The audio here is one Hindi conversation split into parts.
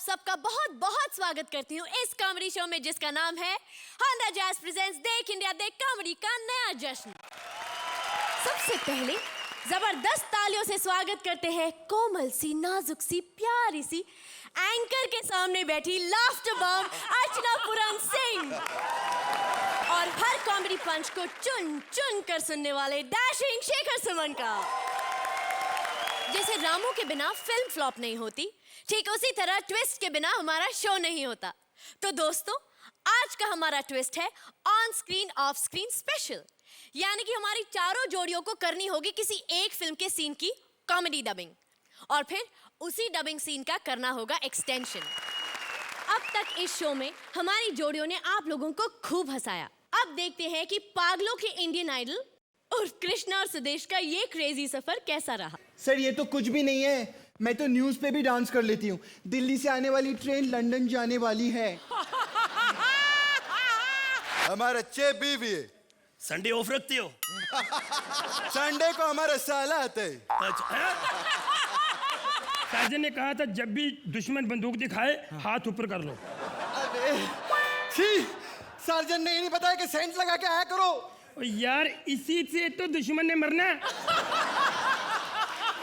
सबका बहुत बहुत स्वागत करती हूँ इस कॉमेडी शो में जिसका नाम है हांडा जैज प्रेजेंट्स देख इंडिया देख कॉमेडी का नया जश्न। सबसे पहले जबरदस्त तालियों से स्वागत करते हैं कोमल सी, नाजुक सी, प्यारी सी एंकर के सामने बैठी लाफ्टर बम अर्चना पूरन सिंह और हर कॉमेडी पंच को चुन चुन कर सुनने वाले डैशिंग शेखर सुमन का। जैसे रामू के बिना फिल्म फ्लॉप नहीं होती, ठीक उसी तरह ट्विस्ट के बिना हमारा शो नहीं होता। तो दोस्तों, आज का हमारा ट्विस्ट है on screen of screen special, यानी कि हमारी चारों जोड़ियों को करनी होगी किसी एक फिल्म के सीन की कॉमेडी डबिंग और फिर उसी डबिंग सीन का करना होगा एक्सटेंशन। अब तक इस शो में हमारी जोड़ियों ने आप लोगों को खूब हंसाया। अब देखते हैं कि पागलों के इंडियन आइडल और कृष्णा और सुदेश का ये क्रेजी सफर कैसा रहा। सर ये तो कुछ भी नहीं है, मैं तो न्यूज़ पे भी डांस कर लेती हूँ। दिल्ली से आने वाली ट्रेन लंदन जाने वाली है। हमारा 6 बीवी है। संडे ऑफ रखते हो? संडे को हमारा साला आता है। अच्छा, साजन ने कहा था जब भी दुश्मन बंदूक दिखाए हाथ ऊपर कर लो। अबे छी, सर्जन ने ये नहीं बताया कि सेंट लगा के आया करो। और यार इसी से तो दुश्मन ने मरना।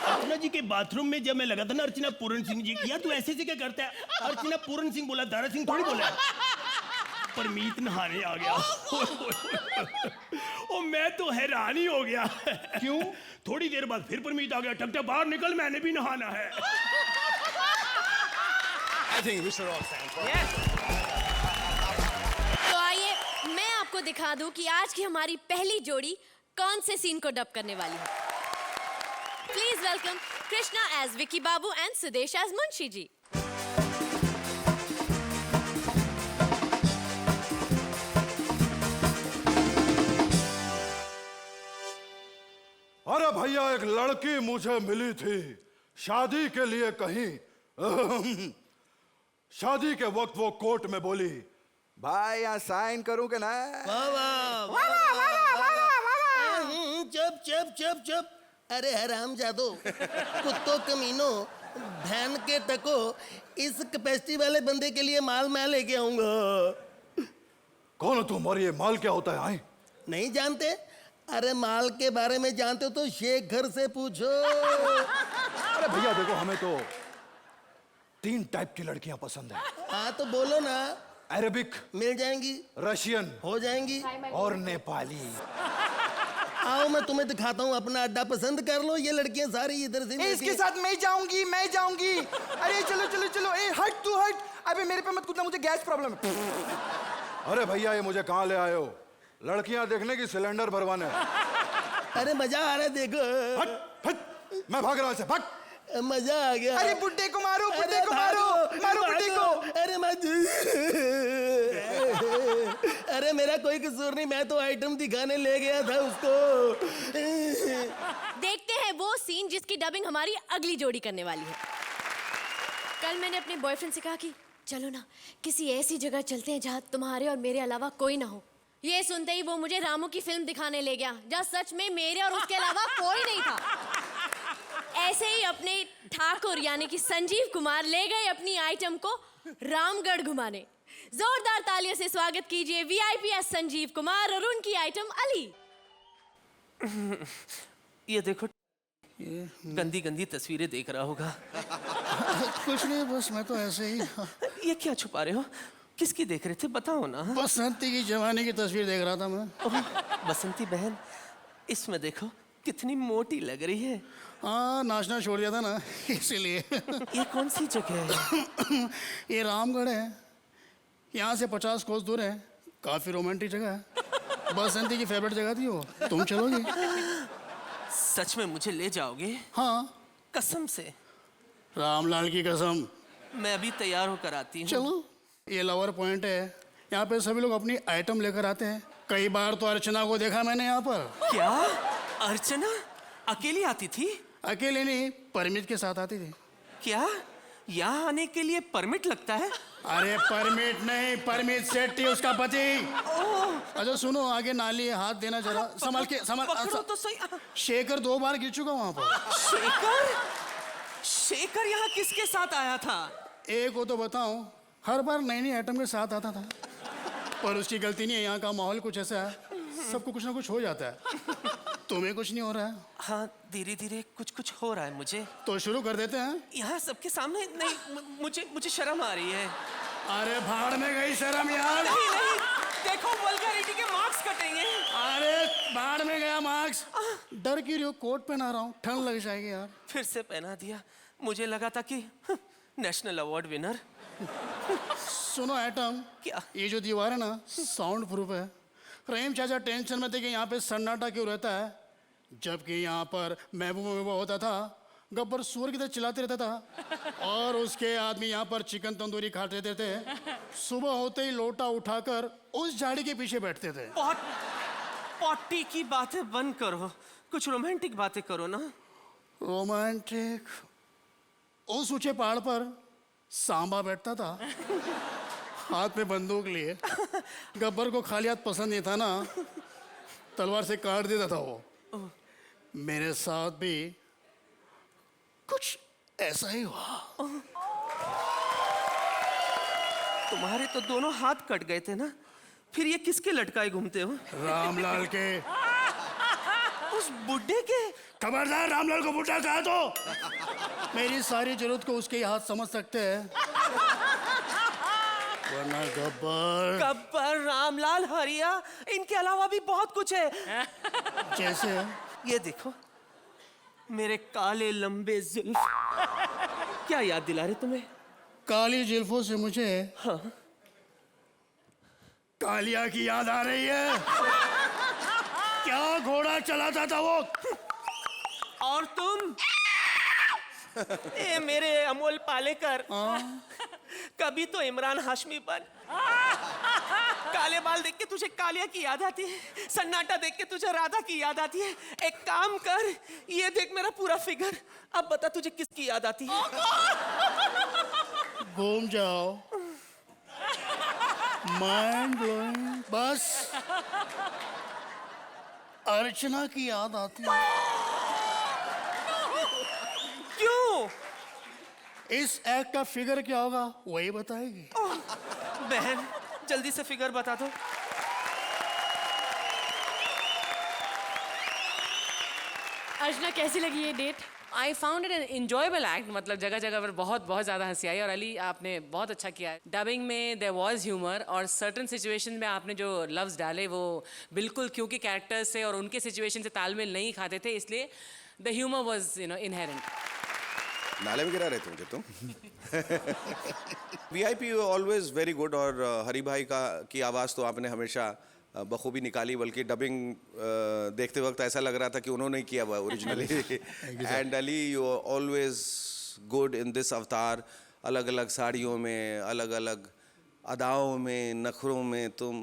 अर्चना जी के बाथरूम में जब मैं लगा था ना अर्चना पूरन सिंह जी, यार तू ऐसे क्या करता है? अर्चना पूरन सिंह बोला, दारा सिंह थोड़ी बोला। परमीत नहाने आ गया। और मैं तो हैरान ही हो गया। क्यों? थोड़ी देर बाद फिर परमीत आ गया, टकटक बाहर निकल, मैंने भी नहाना है। तो आइए मैं आपको दिखा दूं कि आज की हमारी पहली जोड़ी कौन से सीन को डब करने वाली है। Please welcome Krishna as Vicky Babu and Sudesh as Munshi ji. अरे भैया, एक लड़की मुझे मिली थी शादी के लिए कहीं। शादी के वक्त वो कोर्ट में बोली, भाई यहाँ साइन करूं कि ना? चुप चुप चुप चुप। अरे हराम जादो, कुत्तों कमीनों, भैन के टको, इस कैपेसिटी वाले बंदे के लिए माल मैं लेके आऊंगा। कौन हो तुम और ये माल क्या होता है? आए नहीं जानते? अरे माल के बारे में जानते हो तो शेखर से पूछो। अरे भैया देखो, हमें तो 3 टाइप की लड़कियां पसंद है। हाँ तो बोलो ना। अरेबिक मिल जाएंगी, रशियन हो जाएंगी और नेपाली। आओ मैं तुम्हें दिखाता हूँ अपना अड्डा, पसंद कर लो। ये लड़कियां सारी इधर से इसके साथ मैं जाऊंगी, मैं जाऊंगी। अरे चलो चलो चलो, ए हट तू हट। अबे मेरे पे मत कूदना, मुझे गैस प्रॉब्लम है। अरे भैया, ये मुझे कहाँ ले आए हो? लड़कियां देखने की सिलेंडर भरवाने? अरे मजा आ रहा है, देखो। हट हट, मैं भाग रहा हूं, भाग। मजा आ गया। अरे बुड्ढे को मारो, बुड्ढे को मारो, मारो बुड्ढे को। अरे अरे मेरा कोई कसूर नहीं, मैं तो आइटम दिखाने ले गया था उसको। देखते हैं वो सीन जिसकी डबिंग हमारी अगली जोड़ी करने वाली है। कल मैंने अपने बॉयफ्रेंड से कहा कि चलो ना किसी ऐसी जगह चलते हैं जहाँ तुम्हारे और मेरे अलावा कोई ना हो। ये सुनते ही वो मुझे रामू की फिल्म दिखाने ले गया जहाँ सच में मेरे और उसके अलावा कोई नहीं था। ऐसे ही अपने ठाकुर यानी कि संजीव कुमार ले गए अपनी आइटम को रामगढ़ घुमाने। जोरदार तालियों से स्वागत कीजिए वीआईपीएस संजीव कुमार और उनकी आइटम अली। ये देखो, ये गंदी गंदी तस्वीरें देख रहा होगा। कुछ नहीं, बस मैं तो ऐसे ही। ये क्या छुपा रहे हो? किसकी देख रहे थे, बताओ ना। बसंती की जवानी की तस्वीर देख रहा था मैं। ओह, बसंती बहन, इसमें देखो कितनी मोटी लग रही है। हाँ, नाचना छोड़ दिया था ना, इसीलिए। ये कौन सी जगह है? ये रामगढ़ है, यहाँ से 50 कोस दूर है। काफी रोमांटिक जगह है, बसंती की फेवरेट जगह थी वो। तुम चलोगी? सच में मुझे ले जाओगे? हाँ, कसम से? रामलाल की कसम। मैं अभी तैयार होकर आती हूँ। चलो, ये लवर पॉइंट है, यहाँ पे सभी लोग अपनी आइटम लेकर आते हैं। कई बार तो अर्चना को देखा मैंने यहाँ पर। क्या अर्चना अकेली आती थी? अकेले नहीं, परमिट के साथ आती थी। क्या यहाँ आने के लिए परमिट लगता है? अरे परमिट नहीं, परमिट सेठ थी उसका पति। अच्छा सुनो, आगे नाली है, हाथ देना जरा। संभल के, संभल। पकड़ो तो सही। शेखर 2 बार गिर चुका वहां पर। शेखर? शेखर यहाँ किसके साथ आया था? एक को तो बताऊं, हर बार नई नई आइटम के साथ आता था, पर उसकी गलती नहीं है। यहाँ का माहौल कुछ ऐसा है, सबको कुछ ना कुछ हो जाता है। तुम्हें कुछ नहीं हो रहा है? हाँ, धीरे धीरे कुछ कुछ हो रहा है मुझे। तो शुरू कर देते हैं। यहाँ सबके सामने नहीं, मुझे शर्म आ रही है। अरे भाड़ में गई शर्म यार। नहीं नहीं, देखो वल्गैरिटी के मार्क्स कटेंगे। अरे भाड़ में गया मार्क्स। डर की रही हो, कोट पहना रहा हूँ, ठंड लग जाएगी यार। फिर से पहना दिया। मुझे लगा था कि नेशनल अवार्ड विनर। सुनो एटम, क्या? ये जो दीवार है ना, साउंड प्रूफ है। रहीम चाचा टेंशन में थे कि यहाँ पे सन्नाटा क्यों रहता है, जबकि यहाँ पर महबूबा होता था, गब्बर सुअर की तरह चिल्लाते रहता था, और उसके आदमी यहाँ पर चिकन तंदूरी खाते रहते थे। सुबह होते ही लोटा उठाकर उस झाड़ी के पीछे बैठते थे। पॉटी की बातें बंद करो, कुछ रोमांटिक बातें करो ना। रोमांटिक? उस ऊंचे पहाड़ पर सांबा बैठता था, हाथ में बंदूक लिए। गब्बर को खाली हाथ पसंद नहीं था ना, तलवार से काट देता था वो। मेरे साथ भी कुछ ऐसा ही हुआ। तुम्हारे तो दोनों हाथ कट गए थे ना, फिर ये किसके लटकाए घूमते हो? रामलाल के। उस बुड्ढे के? खबरदार, रामलाल को बुढ़ा कहा तो। मेरी सारी जरूरत को उसके हाथ समझ सकते हैं, वरना गब्बर। गब्बर, रामलाल, हरिया, इनके अलावा भी बहुत कुछ है। जैसे? ये देखो, मेरे काले लंबे जुल्फ। क्या याद दिला रहे तुम्हें? काली जुल्फों से मुझे हाँ। कालिया की याद आ रही है। क्या घोड़ा चलाता था वो? और तुम? ए मेरे अमोल पालेकर, कभी तो इमरान हाशमी बन। काले बाल देख के तुझे कालिया की याद आती है, सन्नाटा देख के तुझे राधा की याद आती है। एक काम कर, ये देख मेरा पूरा फिगर, अब बता तुझे किसकी याद आती है? घूम जाओ। Mind blowing. बस अर्चना की याद आती है। क्यों? इस एक्ट का फिगर क्या होगा वही बताएगी। बहन, जल्दी से फिगर बता दो। अर्चना, कैसी लगी ये date? I found it an enjoyable act. मतलब जगह जगह पर बहुत बहुत ज़्यादा हंसी आई, और अली आपने बहुत अच्छा किया है। डबिंग में देयर वाज ह्यूमर, और सर्टन सिचुएशन में आपने जो लफ्ज़ डाले वो बिल्कुल क्योंकि कैरेक्टर्स से और उनके सिचुएशन से तालमेल नहीं खाते थे, इसलिए द ह्यूमर वाज इनहेरेंट। नाले में गिरा रहे थे मुझे तुम। वीआईपी ऑलवेज वेरी गुड, और हरी भाई की आवाज़ तो आपने हमेशा बखूबी निकाली, बल्कि डबिंग देखते वक्त ऐसा लग रहा था कि उन्होंने ही किया हुआ originally. And Ali, you always good in this अवतार। अलग अलग साड़ियों में, अलग अलग अदाओं में, नखरों में तुम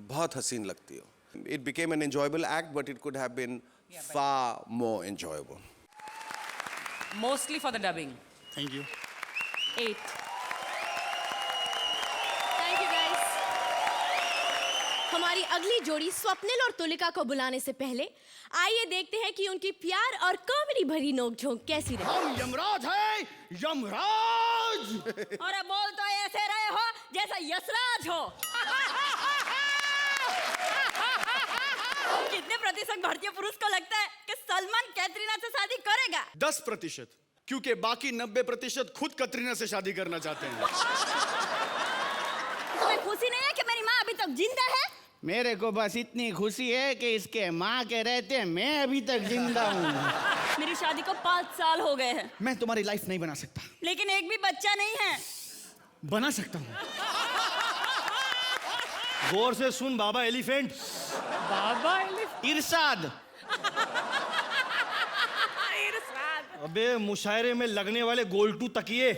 बहुत हसीन लगती हो। It became an enjoyable act, but it could have been far more enjoyable. Mostly for the dubbing. Thank you. 8। Thank you guys. हमारी अगली जोड़ी स्वप्निल और तुलिका को बुलाने से पहले आइए देखते हैं कि उनकी प्यार और कॉमेडी भरी नोकझोंक कैसी रही। हम यमराज हैं, यमराज। और अब बोल तो ऐसे रहे हो जैसा यशराज हो। कितने प्रतिशत भारतीय पुरुष को लगता है कि सलमान कैटरीना से शादी करेगा? 10%, क्योंकि बाकी 90% खुद कतरीना से शादी करना चाहते हैं। तुम्हें खुशी नहीं है कि मेरी माँ अभी तक जिंदा है? मेरे को बस इतनी खुशी है कि इसके माँ के रहते मैं अभी तक जिंदा हूँ। मेरी शादी को 5 साल हो गए हैं। मैं तुम्हारी लाइफ नहीं बना सकता। लेकिन एक भी बच्चा नहीं है। बना सकता हूँ। गौर से सुन बाबा एलिफेंट। बाबा इरशाद। अबे मुशायरे में लगने वाले गोल्टू तकिए।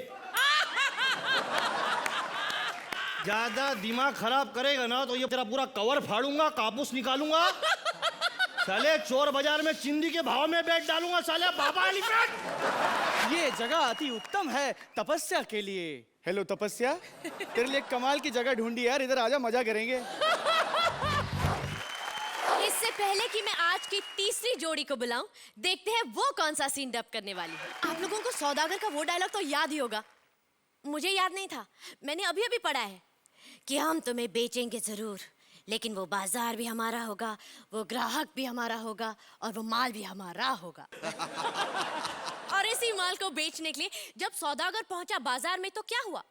ज्यादा दिमाग खराब करेगा ना तो ये तेरा पूरा कवर फाड़ूंगा, कापूस निकालूंगा, साले चोर बाजार में चिंदी के भाव में बेच डालूंगा, साले बाबा एलिफेंट। ये जगह अति उत्तम है तपस्या के लिए। हेलो तपस्या, तेरे लिए कमाल की जगह ढूंढी यार, इधर आजा, मजा करेंगे। इससे पहले कि मैं आज की तीसरी जोड़ी को बुलाऊं, देखते हैं वो कौन सा सीन डब करने वाली है। आप लोगों को सौदागर का वो डायलॉग तो याद ही होगा, मुझे याद नहीं था, मैंने अभी अभी पढ़ा है कि हम तुम्हें बेचेंगे जरूर, लेकिन वो बाजार भी हमारा होगा, वो ग्राहक भी हमारा होगा और वो माल भी हमारा होगा। और इसी माल को बेचने के लिए जब सौदागर पहुंचा बाजार में तो क्या हुआ?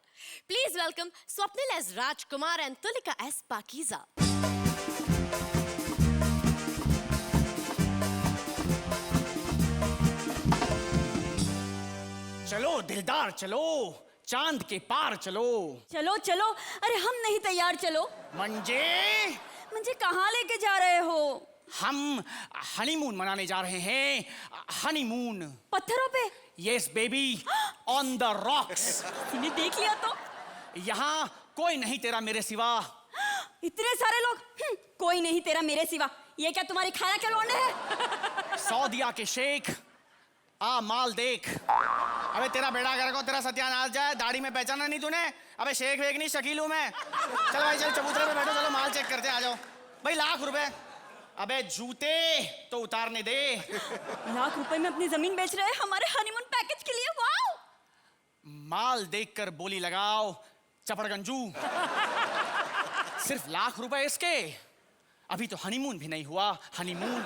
Please welcome Swapnil as Rajkumar and Tulika as Pakeezah. चलो दिलदार चलो, चांद के पार चलो। चलो चलो, अरे हम नहीं तैयार, चलो। मंजे, मुझे कहाँ लेके जा रहे हो? हम हनीमून मनाने जा रहे हैं। हनीमून पत्थरों पे? Yes baby, on the rocks. तूने देख लिया तो? यहाँ कोई नहीं तेरा मेरे सिवा। इतने सारे लोग, कोई नहीं तेरा मेरे सिवा। ये क्या तुम्हारी खाना के लौंडे है? सऊदिया के शेख, आ माल देख। अबे तेरा बेड़ा घर को तेरा सत्यानाश जाए, दाढ़ी में पहचाना नहीं तूने? अबे शेख वेख नहीं, शकील हूं मैं। चल भाई चल, चबूतरे पे बैठो, चलो माल चेक करते, आ जाओ भाई। ₹1,00,000। अबे जूते तो उतारने दे। ₹1,00,000 में अपनी जमीन बेच रहे हैं हमारे हनीमून पैकेज के लिए। वाओ! माल देखकर बोली लगाओ चपड़गंजू। सिर्फ ₹1,00,000 इसके? अभी तो हनीमून भी नहीं हुआ। हनीमून,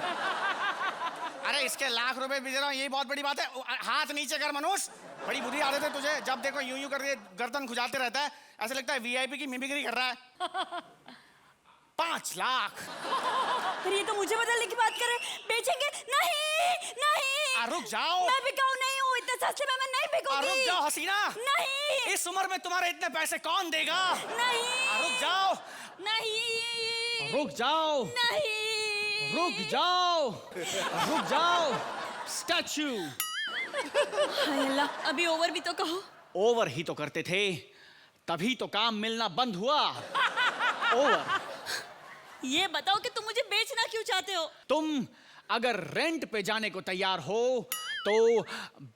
अरे इसके ₹1,00,000 भी दे रहा हूं, यही बहुत बड़ी बात है। हाथ नीचे कर मनुष्य, बड़ी बुरी आदत है तुझे। जब देखो यूं यूं करके गर्दन खुजाते रहता है, ऐसे लगता है वीआईपी की मिमिक्री कर रहा है। 5 लाख। अरे ये तो मुझे बदलने की बात कर रहे हैं। बेचेंगे? नहीं नहीं। रुक जाओ, मैं बिकाऊ नहीं हूँ, इतने सस्ते में मैं नहीं बिकूंगी। रुक जाओ हसीना। नहीं, इस उम्र में तुम्हारे इतने पैसे कौन देगा? नहीं, रुक जाओ। नहीं, रुक जाओ। नहीं, रुक जाओ। रुक जाओ। स्टैचू। हाय अल्लाह, अभी ओवर भी तो कहो। ओवर ही तो करते थे, तभी तो काम मिलना बंद हुआ। ओवर। ये बताओ कि तुम मुझे बेचना क्यों चाहते हो? तुम अगर रेंट पे जाने को तैयार हो तो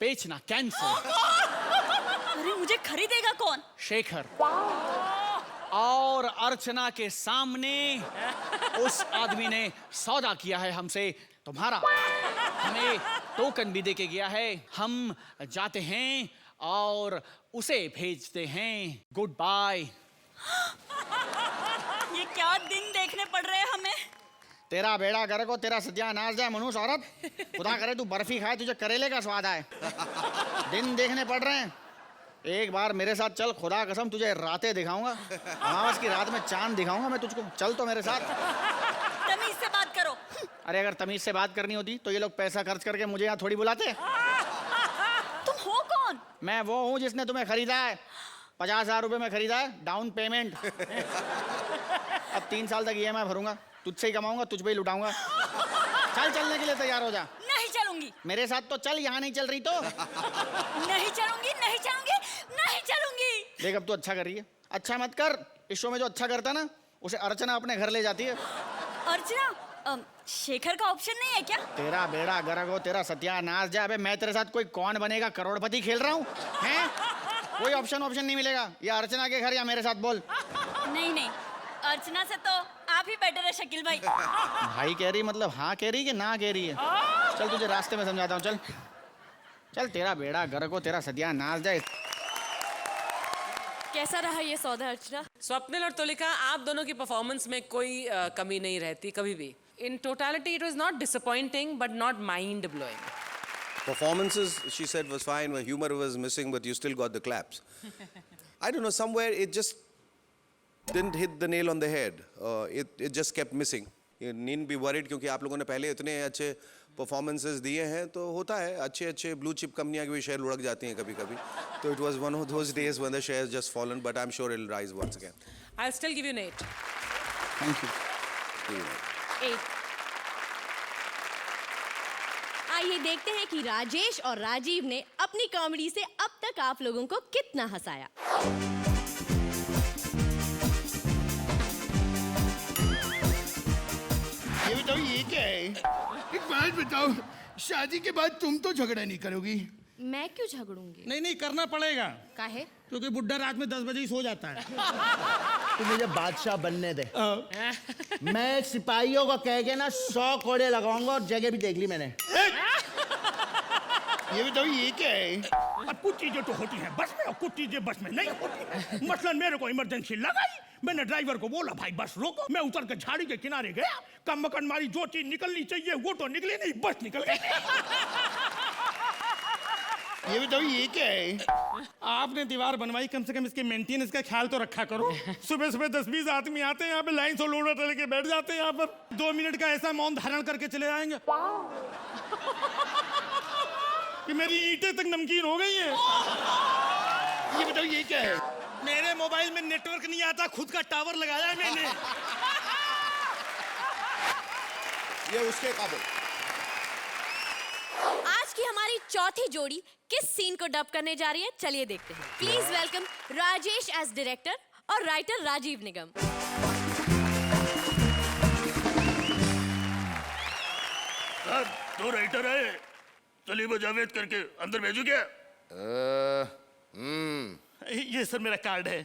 बेचना कैंसिल। अरे मुझे खरीदेगा कौन? शेखर। और अर्चना के सामने उस आदमी ने सौदा किया है हमसे, तुम्हारा। हमें टोकन भी देके गया है। हम जाते हैं और उसे भेजते हैं। Goodbye. ये क्या दिन देखने पड़ रहे हैं हमें? तेरा बेड़ा घर को तेरा सत्यानाश जाए मनुष्य औरत। खुदा करे तू बर्फी खाए, तुझे करेले का स्वाद आए। दिन देखने पड़ रहे हैं। एक बार मेरे साथ चल, खुदा कसम तुझे रातें दिखाऊंगा। अमावस की रात में चांद दिखाऊंगा मैं तुझको। चल तो मेरे साथ। तमीज से बात करो। अरे अगर तमीज से बात करनी होती तो ये लोग पैसा खर्च करके मुझे यहाँ थोड़ी बुलाते। तुम हो कौन? मैं वो हूँ जिसने तुम्हें खरीदा है। 50,000 में खरीदा है, डाउन पेमेंट। अब 3 साल तक EMI भरूंगा, तुझसे ही कमाऊंगा, तुझ पे ही लुटाऊंगा। चल, चलने के लिए तैयार हो जा। नहीं चलूंगी। मेरे साथ तो चल, यहाँ नहीं चल रही तो। नहीं चलूंगी, नहीं चलूंगी, नहीं चलूंगी। देख अब तू अच्छा कर रही है। अच्छा मत कर। इस शो में जो अच्छा करता ना, उसे अर्चना अपने घर ले जाती है। अर्चना? शेखर का ऑप्शन नहीं है क्या? तेरा बेड़ा गर्क हो, तेरा सत्यानाश जाए। अबे मैं तेरे साथ कोई कौन बनेगा करोड़पति खेल रहा हूँ हैं? कोई ऑप्शन नहीं मिलेगा। या अर्चना के घर या मेरे साथ बोल। नहीं नहीं, अर्चना से तो आप ही बेटर है शकील भाई। भाई कह रही मतलब हाँ कह रही कि ना कह रही है? चल तुझे रास्ते में समझाता हूँ। चल चल, तेरा बेड़ा गर्क हो, तेरा सत्यानाश जाए। कैसा रहा ये सौदा अर्चना? स्वप्निल और तुलिका, आप दोनों की परफॉर्मेंस में कोई कमी नहीं रहती कभी भी। In totality, it was not disappointing, but not mind-blowing. Performances, she said, was fine. Humor was missing, but you still got the claps. I don't know, somewhere it just didn't hit the nail on the head. It just kept missing. You needn't be worried क्योंकि आप लोगों ने पहले इतने अच्छे performances दिए हैं, तो होता है अच्छे blue chip कंपनियां की भी शेयर लुढ़क जाती हैं कभी-कभी. तो it was one of those days when the shares just fallen, but I'm sure it'll rise once again. I'll still give you an 8. Thank you. 8. आइए देखते हैं कि राजेश और राजीव ने अपनी कॉमेडी से अब तक आप लोगों को कितना हंसाया। ये बताओ ये क्या है? एक बात बताओ, शादी के बाद तुम तो झगड़ा नहीं करोगी? मैं क्यों झगड़ूंगी? नहीं करना पड़ेगा, काहे? क्योंकि बुड्ढा रात में 10 बजे ही सो जाता है। तू मुझे बादशाह बनने दे। मैं सिपाहियों को कह के ना 100 कोड़े लगाऊंगा, और जगह भी देख ली मैंने। ये बताओ ये क्या है? अब कुछ चीजें तो होती हैं बस में और कुछ चीजें बस में नहीं होती हैं। मसलन मेरे को इमरजेंसी लगाई, मैंने ड्राइवर को बोला भाई बस रोको, मैं उतर के झाड़ी के किनारे गया, कम मकन मारी जो चीज निकलनी चाहिए वो तो निकली नहीं, बस निकल गई। ये बताओ ये क्या है? आपने दीवार बनवाई, कम से कम इसके मेंटेनेंस का ख्याल तो रखा करो। सुबह सुबह 10-20 आदमी आते हैं यहाँ पे, लाइन से लोड़ा लेके बैठ जाते हैं यहाँ पर, 2 मिनट का ऐसा मौन धारण करके चले जाएंगे कि मेरी ईंटें तक नमकीन हो गई हैं। ये बताओ ये क्या है? मेरे मोबाइल में नेटवर्क नहीं आता, खुद का टावर लगाया है मैंने। ये उसके काबिल। आज की हमारी चौथी जोड़ी किस सीन को डब करने जा रही है, चलिए देखते हैं। Please welcome Rajesh as director और राइटर राजीव निगम। दो राइटर है, चलिए वो जावेद करके अंदर भेजू क्या? ये सर मेरा कार्ड है।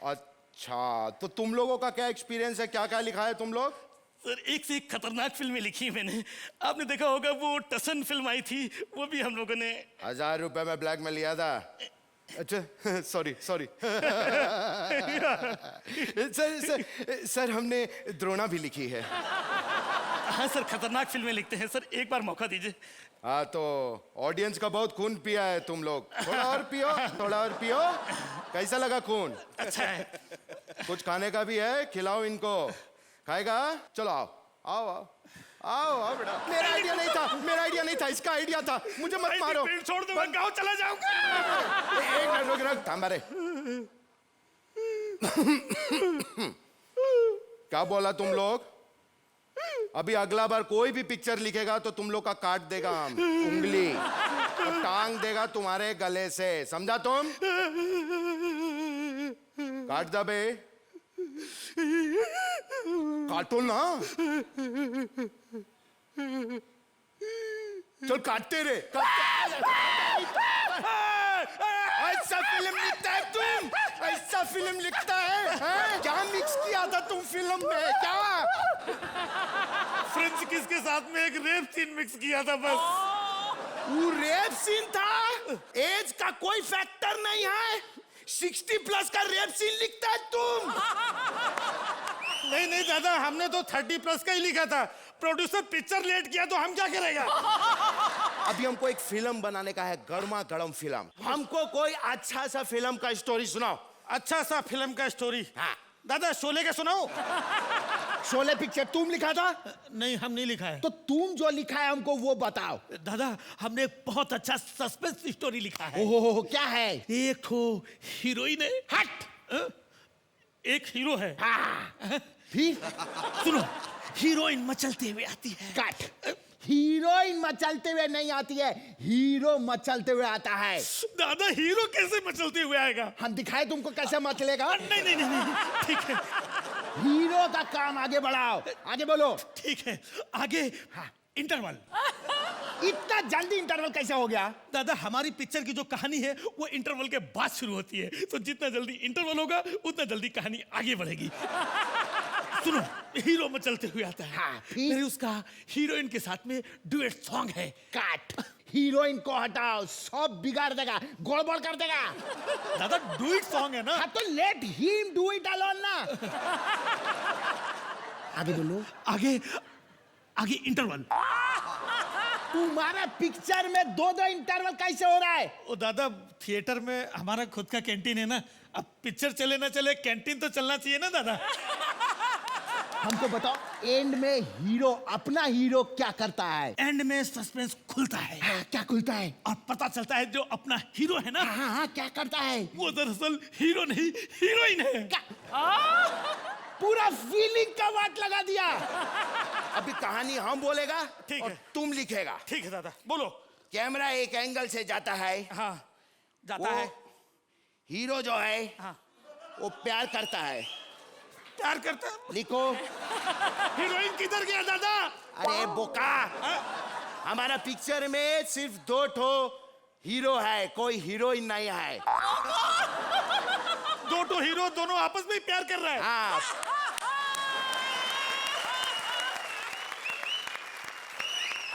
अच्छा, तो तुम लोगों का क्या एक्सपीरियंस है, क्या क्या लिखा है तुम लोग? सर एक से एक खतरनाक फिल्में लिखी मैंने। आपने देखा होगा वो टसन फिल्म आई थी, वो भी हम लोगों ने 1000 रुपए में ब्लैक में लिया था। अच्छा सॉरी सॉरी। सर हमने द्रोणा भी लिखी है। हाँ सर, खतरनाक फिल्में लिखते हैं सर, एक बार मौका दीजिए। हाँ तो ऑडियंस का बहुत खून पिया है तुम लोग, थोड़ा और पियो, थोड़ा और पियो। कैसा लगा खून? अच्छा है। कुछ खाने का भी है, खिलाओ इनको। खाएगा? चलो आओ आओ आओ आओ आओ बेटा। मेरा आइडिया नहीं था, मेरा आइडिया नहीं था, इसका आइडिया था। मुझे मत मारो। पेड़ छोड़ दो, मैं गाँव चला जाऊंगा। एक मिनट रुक रुक, थाम रे। क्या बोला तुम लोग? अभी अगला बार कोई भी पिक्चर लिखेगा तो तुम लोग का काट देगा हम उंगली, तो टांग देगा तुम्हारे गले से, समझा तुम? काट दे बे, काटो ना। चल काटते रे। ऐसा फिल्म लिखता है तुम? ऐसा फिल्म लिखता है? क्या मिक्स किया था तुम फिल्म में? क्या फ्रेंच किस के साथ में एक रेप सीन मिक्स किया था बस। वो रेप सीन था? एज का कोई फैक्टर नहीं है, 60+ का रेप सीन लिखता है तुम? नहीं नहीं दादा, हमने तो 30+ का ही लिखा था। प्रोड्यूसर पिक्चर लेट किया तो हम क्या करेगा? अभी हमको एक फिल्म बनाने का है, गर्मा गर्म फिल्म। हमको कोई अच्छा सा फिल्म का स्टोरी सुनाओ। अच्छा सा फिल्म का स्टोरी? हाँ। दादा शोले का सुनाओ। शोले पिक्चर तुम लिखा था? नहीं, हम नहीं लिखा है। तो तुम जो लिखा है हमको वो बताओ। दादा हमने बहुत अच्छा सस्पेंस स्टोरी लिखा है। ओहो, क्या है? एक तो हीरोइन है। हट। एक हीरो है। हाँ। फिर सुनो, हीरोइन मचलते हुए आती है। कट। हीरोइन मचलते हुए नहीं आती है, हीरो मचलते हुए आता है। दादा हीरो कैसे मचलते हुए आएगा? हम दिखाए तुमको कैसे मचलेगा? नहीं नहीं नहीं, नहीं। ठीक है, हीरो का काम आगे बढ़ाओ, आगे बोलो। ठीक है, आगे। हाँ, इंटरवल। इतना जल्दी इंटरवल कैसे हो गया? दादा हमारी पिक्चर की जो कहानी है वो इंटरवल के बाद शुरू होती है, तो जितना जल्दी इंटरवल होगा उतना जल्दी कहानी आगे बढ़ेगी। सुनो, हीरो मचलते हुए आता है। हाँ, फिर उसका हीरोइन के साथ में डुएट सॉन्ग है। काट। हीरोइन को हटाओ, सब बिगाड़ देगा, गड़बड़ कर देगा। दादा डुएट सॉन्ग है ना? हाँ तो let him do it alone ना। आगे बोलो। आगे आगे इंटरवल। तुम्हारा पिक्चर में 2-2 इंटरवल कैसे हो रहा है? ओ दादा, थिएटर में हमारा खुद का कैंटीन है ना, अब पिक्चर चले ना चले कैंटीन तो चलना चाहिए ना दादा। हमको बताओ, एंड में हीरो अपना हीरो क्या करता है? एंड में सस्पेंस खुलता है। हाँ, क्या खुलता है? और पता चलता है जो अपना हीरो है ना, हाँ हाँ, क्या करता है? वो दरअसल हीरो नहीं हीरोइन है। पूरा फीलिंग का वाट लगा दिया। अभी कहानी हम बोलेगा, ठीक और है। तुम लिखेगा। ठीक है दादा, बोलो। कैमरा एक एंगल से जाता है। हाँ, जाता वो है। हीरो जो है, हाँ, वो प्यार करता है। प्यार करता है। लिखो। हीरोइन किधर गया दादा? अरे बोका, हमारा पिक्चर में सिर्फ 2 हीरो है, कोई हीरोइन नहीं है। 2 हीरो दोनों आपस में ही प्यार कर रहे हैं। हाँ।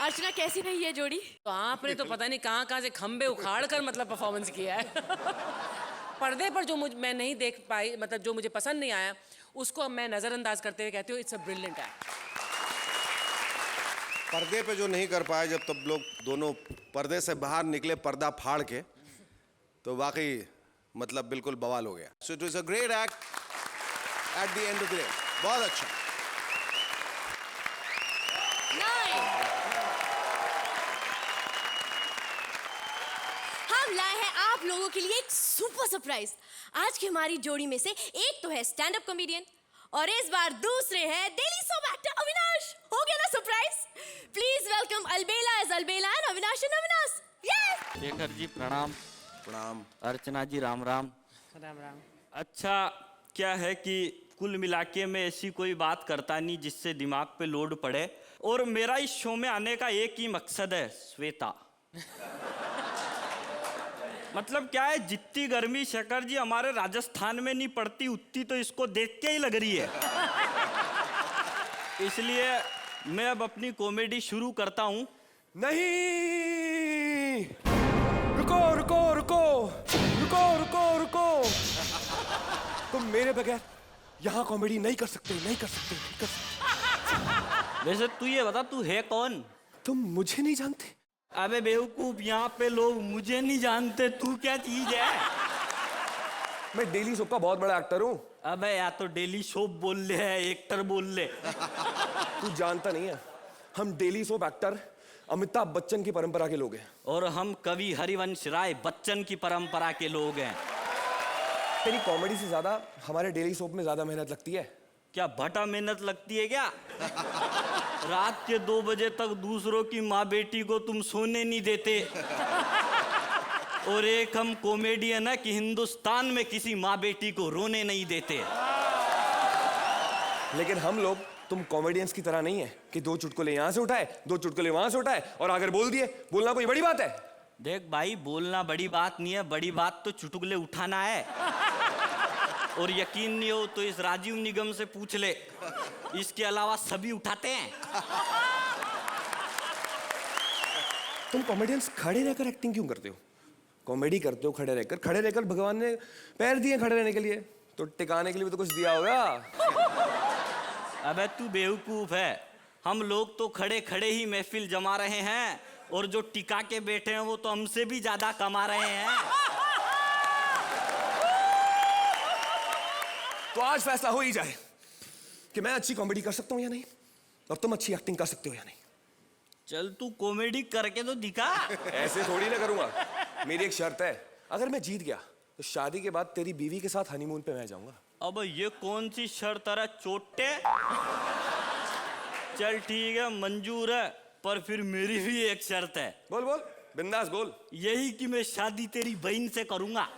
अर्चना कैसी रही है जोड़ी? तो आपने तो पता नहीं कहाँ कहाँ से खंबे उखाड़ कर मतलब परफॉर्मेंस किया है। पर्दे पर जो मैं नहीं देख पाई, मतलब जो मुझे पसंद नहीं आया, उसको मैं नजरअंदाज करते हुए कहती हूँ इट्स अ ब्रिलियंट एक्ट। पर्दे पे जो नहीं कर पाए, जब तब लोग दोनों पर्दे से बाहर निकले पर्दा फाड़ के, तो वाकई मतलब बिल्कुल बवाल हो गया। So it was a great act at the end of the day. बहुत अच्छा। हम लाए हैं आप लोगों के लिए एक सुपर सरप्राइज। आज की हमारी जोड़ी में से एक तो है स्टैंड अप कॉमेडियन और इस बार दूसरे हैं डेली सोप एक्टर अविनाश। हो गया ना surprise? Please welcome Albela as Albela and Avinash as Avinash. Shekhar ji प्रणाम। प्रणाम। अर्चना जी राम राम। राम राम। अच्छा, क्या है कि कुल मिलाके में ऐसी कोई बात करता नहीं जिससे दिमाग पे लोड पड़े, और मेरा इस शो में आने का एक ही मकसद है, श्वेता। मतलब क्या है, जितनी गर्मी शेखर जी हमारे राजस्थान में नहीं पड़ती उतनी तो इसको देख के ही लग रही है। इसलिए मैं अब अपनी कॉमेडी शुरू करता हूँ। नहीं, रुको रुको रुको रुको रुको रुको, तुम मेरे बगैर यहाँ कॉमेडी नहीं कर सकते, नहीं कर सकते, नहीं कर सकते। वैसे तू ये बता, तू है कौन? तुम मुझे नहीं जानते? अबे बेवकूफ, यहाँ पे लोग मुझे नहीं जानते, तू क्या चीज है? मैं डेली सोप का बहुत बड़ा एक्टर हूँ। अबे या तो डेली सोप बोल ले है, एक्टर बोल ले। तू जानता नहीं है, हम daily soap actor Amitabh Bachchan की परंपरा के लोग हैं। और हम कवि हरिवंश राय बच्चन की परंपरा के लोग हैं। तेरी कॉमेडी से ज्यादा हमारे डेली सोप में ज्यादा मेहनत लगती है। क्या भटा मेहनत लगती है क्या? रात के 2 बजे तक दूसरों की माँ बेटी को तुम सोने नहीं देते। और एक हम कॉमेडियन है कि हिंदुस्तान में किसी माँ बेटी को रोने नहीं देते। लेकिन हम लोग तुम कॉमेडियंस की तरह नहीं है कि 2 चुटकुले यहाँ से उठाए, 2 चुटकुले वहां से उठाए और आकर बोल दिए। बोलना कोई बड़ी बात है? देख भाई, बोलना बड़ी बात नहीं है, बड़ी बात तो चुटकुले उठाना है। और यकीन नहीं हो तो इस राजीव निगम से पूछ ले, इसके अलावा सभी उठाते हैं। तुम कॉमेडियंस खड़े रहकर एक्टिंग क्यों करते हो? कॉमेडी करते हो खड़े रहकर। खड़े रहकर भगवान ने पैर दिए खड़े रहने के लिए, तो टिकाने के लिए भी तो कुछ दिया होगा। अबे तू बेवकूफ है, हम लोग तो खड़े खड़े ही महफिल जमा रहे हैं, और जो टिका के बैठे हैं वो तो हमसे भी ज्यादा कमा रहे हैं। तो आज फैसला हो ही जाए कि मैं अच्छी कॉमेडी कर सकता हूं या नहीं, और तुम अच्छी एक्टिंग कर सकते हो या नहीं। चल तू कॉमेडी करके तो दिखा। ऐसे थोड़ी ना करूंगा, मेरी एक शर्त है, अगर मैं जीत गया तो शादी के बाद तेरी बीवी के साथ हनीमून पे मैं जाऊंगा। अब ये कौन सी शर्त है चोटे? चल ठीक है, मंजूर है, पर फिर मेरी भी एक शर्त है। बोल बोल, बिंदास बोल। यही कि मैं शादी तेरी बहन से करूंगा।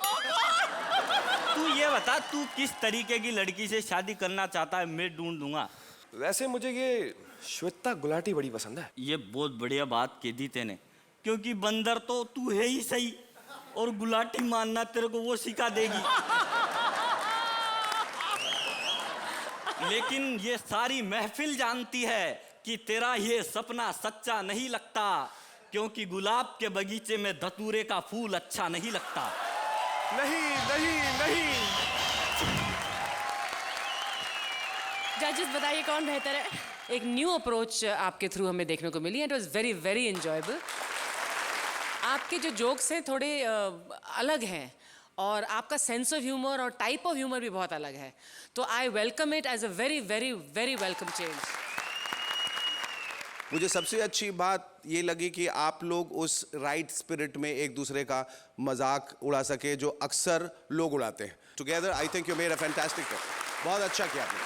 तू ये बता, तू किस तरीके की लड़की से शादी करना चाहता है, मैं ढूंढ दूंगा। वैसे मुझे ये श्वेता गुलाटी बड़ी पसंद है। ये बहुत बढ़िया बात कह दी तेने, क्योंकि बंदर तो तू है ही सही, और गुलाटी मानना तेरे को वो सिखा देगी। लेकिन ये सारी महफिल जानती है कि तेरा ये सपना सच्चा नहीं लगता, क्योंकि गुलाब के बगीचे में धतूरे का फूल अच्छा नहीं लगता। नहीं नहीं नहीं। जजेस बताइए कौन बेहतर है? एक न्यू अप्रोच आपके थ्रू हमें देखने को मिली, and it was very very enjoyable. आपके जो जोक्स हैं थोड़े अलग हैं, और आपका सेंस ऑफ ह्यूमर और टाइप ऑफ ह्यूमर भी बहुत अलग है, तो I welcome it as a very very very welcome change. मुझे सबसे अच्छी बात ये लगी कि आप लोग उस राइट स्पिरिट में एक दूसरे का मजाक उड़ा सके जो अक्सर लोग उड़ाते हैं। Together I think you made a fantastic. बहुत अच्छा किया आपने।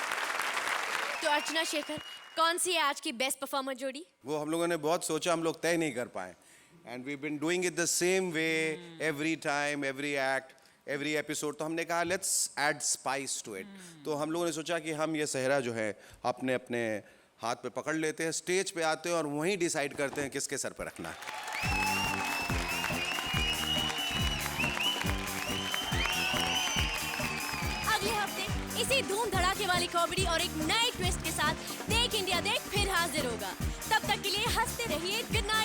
तो अर्चना शेखर, कौन सी है आज की बेस्ट परफॉर्मर जोड़ी? वो हम लोगों ने बहुत सोचा, हम लोग तय नहीं कर पाए, and we been doing it the same way every time, every act, every episode. तो हमने कहा let's add spice to it. तो हम लोगों ने सोचा कि हम ये सेहरा जो है अपने अपने हाथ पे पकड़ लेते हैं, स्टेज पे आते हैं और वहीं डिसाइड करते हैं किसके सर पे रखना है। अगले हफ्ते इसी धूम धड़ाके वाली कॉमेडी और एक नए ट्विस्ट के साथ देख इंडिया देख फिर हाजिर होगा। तब तक के लिए हंसते रहिए, गुड नाइट